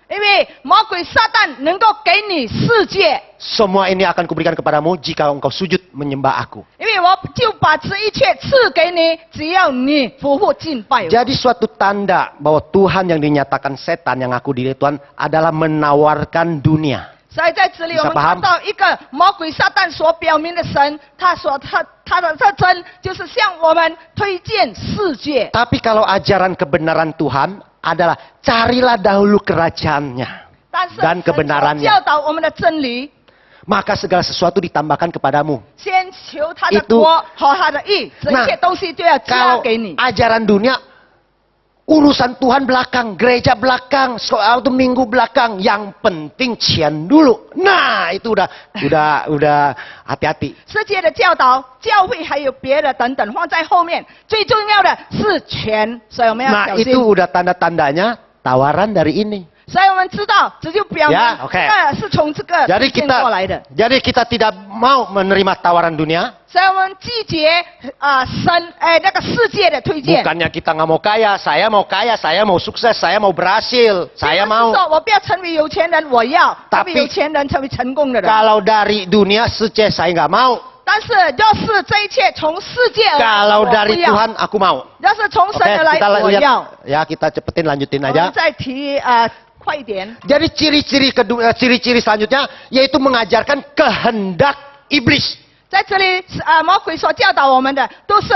因为魔鬼撒旦能够给你世界， Semua ini akan kuberikan kepadamu jika engkau sujud menyembah aku. 因为我就把这一切赐给你，只要你夫妇敬拜我。 Jadi suatu tanda bahwa Tuhan yang dinyatakan setan yang aku diri Tuhan adalah menawarkan dunia. 所以在这里我们看到一个魔鬼撒旦所表明的神，他的特征就是向我们推荐世界。 Tapi kalau ajaran kebenaran Tuhan adalah carilah dahulu kerajaannya 但是 dan 神所 kebenarannya. 教导我们的真理， Maka segala sesuatu ditambahkan kepadamu. 先求他的 Itu 国和他的义，这一切东西都要加 Kalau 给你。 ajaran dunia, urusan Tuhan belakang, gereja belakang, soal minggu belakang, yang penting cian dulu. Nah, itu udah hati-hati. 世界的教导、教会还有别的等等放在后面，最重要的是权，所以我们要 Nah, 小 itu 心。 udah tanda-tandanya tawaran dari ini. 所以我们知道，这就表明 Ya, oke. 是从这个 Jadi 推荐过来的。 kita tidak mau menerima tawaran dunia. 所以我们拒绝那个世界的推荐。 Bukannya kita nggak mau kaya, saya mau sukses, saya mau berhasil, 并 saya 不是 mau. 说我不要成为有钱人，我要成 Tapi 为有钱人，成为成功的人。 Kalau dari dunia sukses saya nggak mau. 但是要是这一切从世界而来， Kalau 我不 dari 要； Tuhan aku mau. 要是从神 Oke, 而来 kita 我 lihat. 要。 Ya, kita cepetin lanjutin 我 aja. 们再提快一点。 Jadi ciri-ciri selanjutnya yaitu mengajarkan kehendak iblis. 在这里魔鬼所教导我们的都是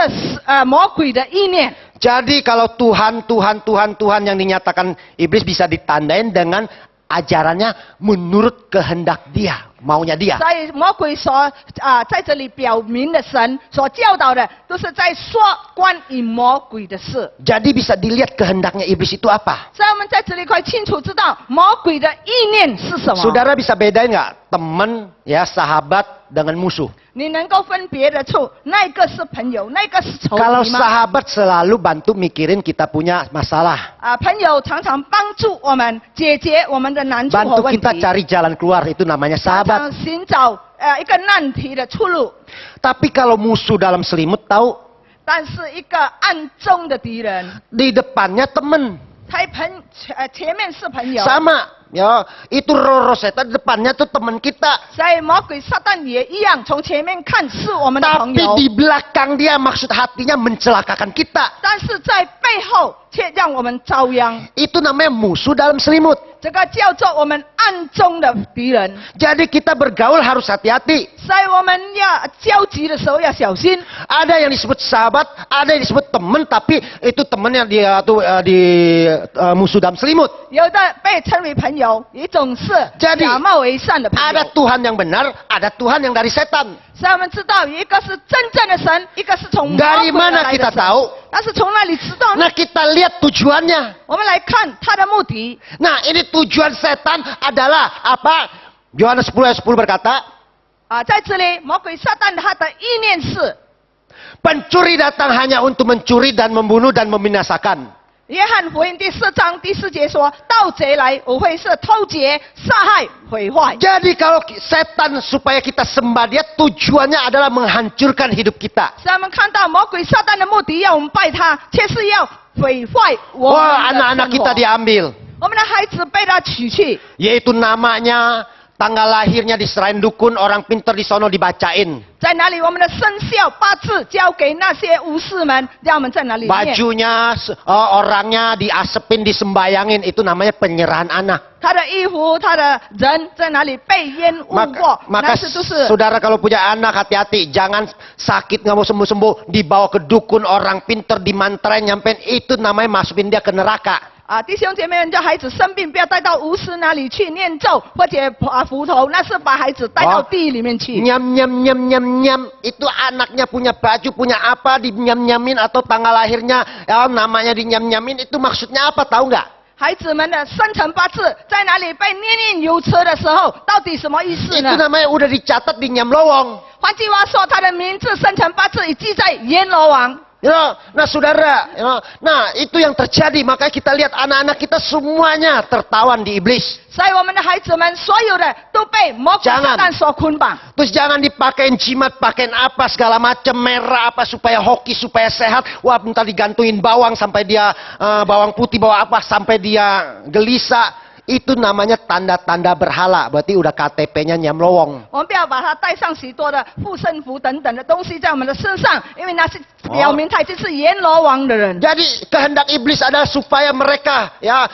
魔鬼的意念。 Jadi kalau Tuhan yang dinyatakan iblis bisa ditandain dengan ajarannya menurut kehendak dia, maunya dia. 所以魔鬼所在这里表明的神所教导的，都是在说关于魔鬼的事。 Jadi bisa dilihat kehendaknya iblis itu apa. 所以我们在这里可以清楚知道魔鬼的意念是什么。 Saudara bisa bedain nggak teman ya sahabat dengan musuh? 你能够分别得出那个是朋友，那个是仇 Kalau 敌吗？ sahabat selalu bantu mikirin kita punya masalah, 朋友常常帮助我们解决我们的难处和 bantu 问 kita 题， cari jalan keluar, itu namanya 常 sahabat. 常寻找一个难题的出路。 Tapi kalau musuh dalam selimut tahu 但是一个暗中的敌人， di depannya teman. 前面是朋友， Sama, ya itu roh setan depannya tuh teman kita. 所以魔鬼撒旦也一样，从前面看是我们的朋 Tapi 友， di belakang dia maksud hatinya mencelakakan kita. 但是在背后却让我们遭殃。 Itu namanya musuh dalam selimut. 这个叫做我们暗中的敌人， Jadi kita bergaul harus hati-hati. 所以我们要交集的时候要小心。 Ada yang disebut sahabat, ada yang disebut teman, tapi itu teman yang dia tuh musuh dalam selimut. 有的被称为朋友，一种是 Jadi 假冒为善的朋 Ada 友。 Tuhan yang benar, ada Tuhan yang dari setan. 所以我们知道，一个是真正的神，一个是从魔 Dari 鬼而 mana 来 kita 的神。 tahu? 但是从哪里知道呢？ Nah kita lihat tujuannya. 我们来看他的目的。 Nah ini tujuan setan adalah apa? Yohanes 10 ayat 10 berkata, 在这里魔鬼撒旦他的意念是， pencuri datang hanya untuk mencuri dan membunuh dan membinasakan. 约翰福音第4章第4节说：“盗贼来，我会是偷劫、杀害、毁坏。” Jadi kalau setan supaya kita sembah dia tujuannya adalah menghancurkan hidup kita. 所以我们看到魔鬼撒旦的目的，要我们拜他，却是要毁坏我 Wah 们的 anak-anak 生 kita 活。 diambil. 我们的孩子被他取去， Yaitu namanya, tanggal lahirnya diserahin dukun, orang pintar di sono dibacain. 在哪里？我们的生肖八字交给那些巫师们，让我们在哪里念？ Bajunya, orangnya diasepin, disembayangin. Itu namanya penyerahan anak. 他的衣服，他的人在哪里被淹污过？ Maka 那是都是 saudara kalau punya anak hati-hati. Jangan sakit nggak mau sembuh-sembuh. Dibawa ke dukun, orang pintar, dimantrain, nyampein. Itu namanya masukin dia ke neraka. 弟兄姐妹们，叫孩子生病，不要带到巫师那里去念咒或者符头，那是把孩子带到地狱里面去。 Nyam nyam nyam nyam nyam. Itu anaknya punya baju, punya apa, dinyam-nyamin atau tanggal lahirnya namanya dinyam-nyamin. Itu maksudnya apa tahu nggak? 孩子们的生辰八字在哪里被念念有词的时候，到底什么意思 Itu 呢？ namanya udah dicatat di nyam lowong. 换句话说，他的名字生辰八字已记在阎罗王。 Nah saudara, nah itu yang terjadi. Makanya kita lihat anak-anak kita semuanya tertawan di iblis. 所以我们的孩子们所有的都被魔鬼撒旦所捆绑。 Terus jangan dipakein jimat, pakein apa segala macam merah apa supaya hoki supaya sehat. Wah bentar digantungin bawang sampai dia bawang putih bawa apa sampai dia gelisah. itu namanya tanda-tanda berhala. Berarti udah KTP-nya Nyamlowong. 我们不要把它带上许多的护身符等等的东西在我们的身上，因为那是表明他已经是阎罗王的人。 Jadi kehendak iblis adalah supaya mereka ya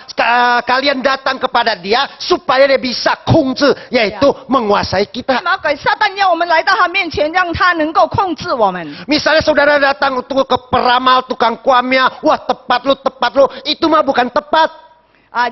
kalian datang kepada dia supaya dia bisa kungzi, yaitu menguasai kita. 魔鬼撒旦要我们来到他面前，让他能够控制我们。 Misalnya saudara datang untuk ke peramal tukang kuamnya, wah tepat lu, itu mah bukan tepat.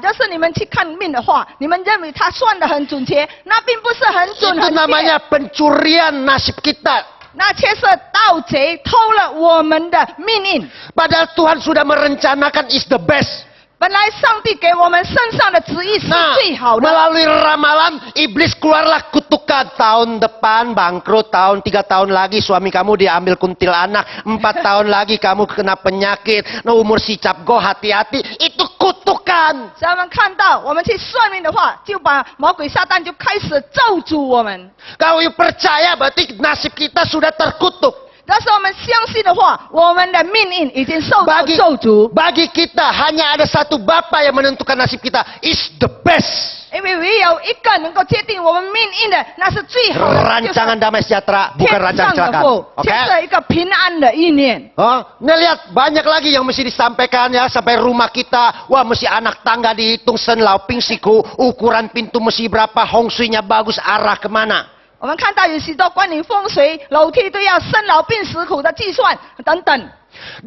要是你们去看命的话，你们认为他算得很准确，那并不是很准 Itu 很确。 namanya pencurian nasib kita. 那却是盗贼偷了我们的命运。 Padahal Tuhan sudah merencanakan is the best. 本来上帝给我们身上的旨意是 Nah, 最好的。 melalui ramalan iblis keluarlah kutukan tahun depan bangkrut, 3 tahun lagi suami kamu diambil kuntilanak, 4 tahun lagi kamu kena penyakit, nah umur si capgo hati-hati, itu kutukan. 所以我们看到，我们去算命的话，就把魔鬼撒旦就开始咒诅我们。 Kalau you percaya berarti nasib kita sudah terkutuk. 但是我们相信的话，我们的命运已经受到 Bagi, 咒诅。 bagi kita hanya ada satu Bapa yang menentukan nasib kita, is the best. 因为唯有一个能够决定我们命运的，那是最好的， Rancangan damai sejahtera, 就是 bukan 天 rancangan 上的 kecelakaan. 父， Oke? 就是一个平安的意念。 Oh, nih lihat banyak lagi yang mesti disampaikan ya sampai rumah kita. Wah, mesti anak tangga dihitung senlauping siku, ukuran pintu mesti berapa, hong shui-nya bagus, arah kemana. 我们看到有许多关于风水、楼梯都要生老病死苦的计算等等。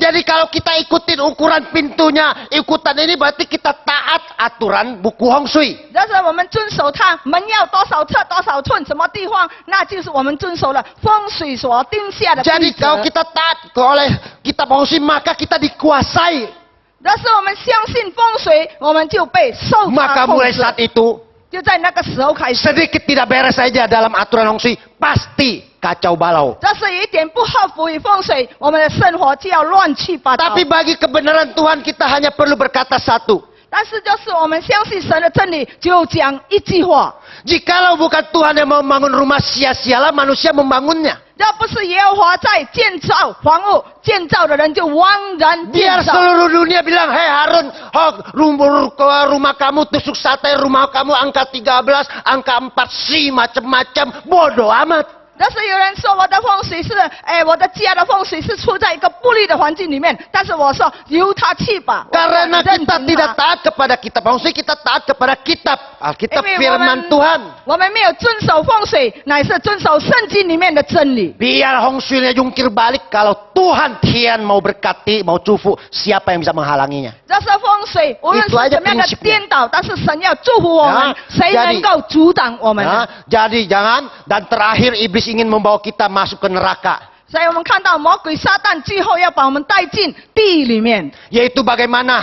Jadi kalau kita ikutin ukuran pintunya, ikutan ini berarti kita taat aturan buku hong shui. 要是我们遵守它，门要多少侧、多少寸，什么地方，那就是我们遵守了风水所定下的规 Jadi 则 kalau。kita taat oleh kitab hong shui, maka kita dikuasai. 要是我们相信风水，我们就被受它 Maka 控 mulai 制。 saat itu, 就在那个时候开始， sedikit tidak beres saja dalam aturan hong shui, pasti kacau balau. 这是一点不合乎于风水，我们的生活就要乱七八糟。 Tapi bagi kebenaran Tuhan kita hanya perlu berkata satu. 但是就是我们相信神的真理，就讲一句话： Jikalau bukan Tuhan yang mau membangun rumah, sia-sialah manusia membangunnya. 要不是耶和华在建造房屋，建造的人就枉然建 Biar 造。 seluruh dunia bilang, hei Harun, rumah kamu tusuk sate, rumah kamu angka 13, angka 4C, macam-macam. Bodoh amat. 但是有人说我的风水是，我的家的风水是处在一个不利的环境里面，但是我说由他去吧。 Karena 我认 kita 同 tidak 他 taat kepada kitab hong shui, kita taat kepada kitab. Alkitab 因为我 firman 们 Tuhan. 我们没有遵守风水，乃是遵守圣经里面的真理。 Biar hong shui-nya jungkir balik, kalau Tuhan Tian mau berkati, mau cufu, siapa yang bisa menghalanginya? 这是风水，无论是 Itu aja 怎么样的 prinsipnya. 颠倒，但是神要祝福我们， Ya, 谁 jadi- 能够阻挡我们呢？ Ya, jadi jangan, dan terakhir iblis ingin membawa kita masuk ke neraka. 所以我们看到魔鬼撒旦最后要把我们带进地里面， Yaitu bagaimana?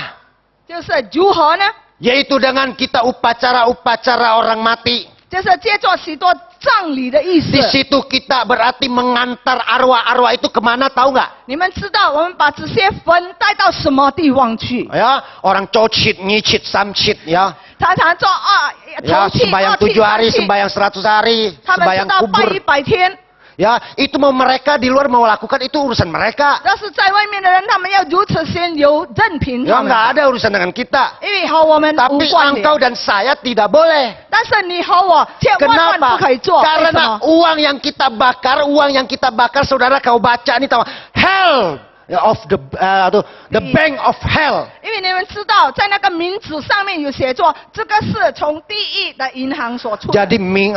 就是如何呢？ Yaitu dengan kita upacara-upacara orang mati. 就是借助许多葬礼的意思 Di。situ kita berarti mengantar arwah-arwah itu kemana tahu nggak? 你们知道我们把这些坟带到什么地方去？ Ya, orang cocit, nyicit, samcit ya. 常常做Ya, 头七、 sembahyang 二七、 7 hari, 三七， sembahyang 100 hari, 他们知 sembahyang 道拜 kubur. 100天。 Ya, itu mau mereka di luar mau lakukan itu urusan mereka. 但是在外面的人，他们要如此先由任凭 Ya, 他们， nggak ada urusan dengan kita. 因为和我们无 Tapi 关联。 engkau dan saya tidak boleh. 但是你和我却万万 Kenapa? 不可以做，为什 Karena 么？ uang yang kita bakar, saudara kau baca ini tahu hell of the bank of hell. 因为你们知道，在那个名字上面有写作，这个是从地狱的银行所出的。 Jadi Ming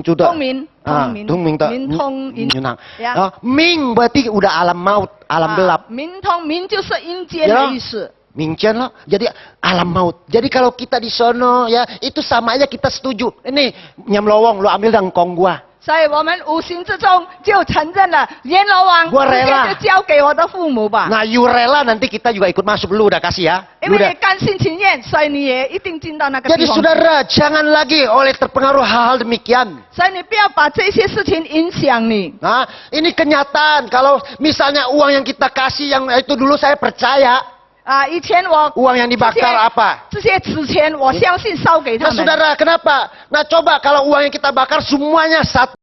juga. 通明，通明， Ming tak. 明通银 Yunang. 呀 Ming berarti udah alam maut, alam gelap. 明通明就是阴间的意思。 Mingcian loh. Jadi alam maut. Jadi kalau kita di sono ya, itu sama aja kita setuju. Ini Nyamlowong lu ambil dangkong gua. 所以我们无形之中就承认了阎罗王，我来了直接就交给我的父母吧。 Nah, you rela nanti kita juga ikut masuk. Lu udah kasih ya. 因 Lu 为 udah. 你甘心情愿，所以你也一定进到那个 Jadi 地方。 saudara, jangan lagi oleh terpengaruh hal-hal demikian. 所以你不要把这些事情影响你。 Nah, ini kenyataan. Kalau misalnya uang yang kita kasih yang itu dulu saya percaya. 以前我 Uang yang dibakar apa? 这些纸钱，我相信烧给他 Nah 们。 saudara, kenapa? Nah coba kalau uang yang kita bakar semuanya satu.